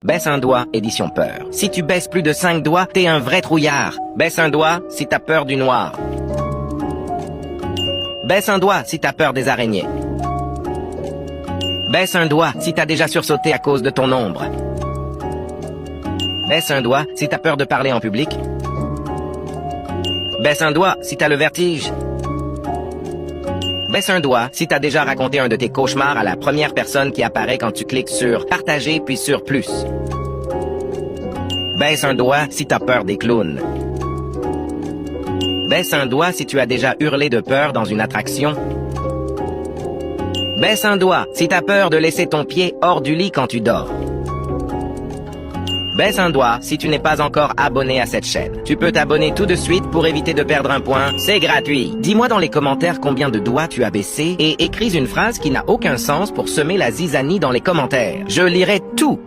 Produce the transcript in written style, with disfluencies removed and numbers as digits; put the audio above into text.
Baisse un doigt, édition peur. Si tu baisses plus de 5 doigts, t'es un vrai trouillard. Baisse un doigt si t'as peur du noir. Baisse un doigt si t'as peur des araignées. Baisse un doigt si t'as déjà sursauté à cause de ton ombre. Baisse un doigt si t'as peur de parler en public. Baisse un doigt si t'as le vertige. Baisse un doigt si t'as déjà raconté un de tes cauchemars à la première personne qui apparaît quand tu cliques sur partager puis sur plus. Baisse un doigt si t'as peur des clowns. Baisse un doigt si tu as déjà hurlé de peur dans une attraction. Baisse un doigt si t'as peur de laisser ton pied hors du lit quand tu dors. Baisse un doigt si tu n'es pas encore abonné à cette chaîne. Tu peux t'abonner tout de suite pour éviter de perdre un point. C'est gratuit. Dis-moi dans les commentaires combien de doigts tu as baissé et écris une phrase qui n'a aucun sens pour semer la zizanie dans les commentaires. Je lirai tout.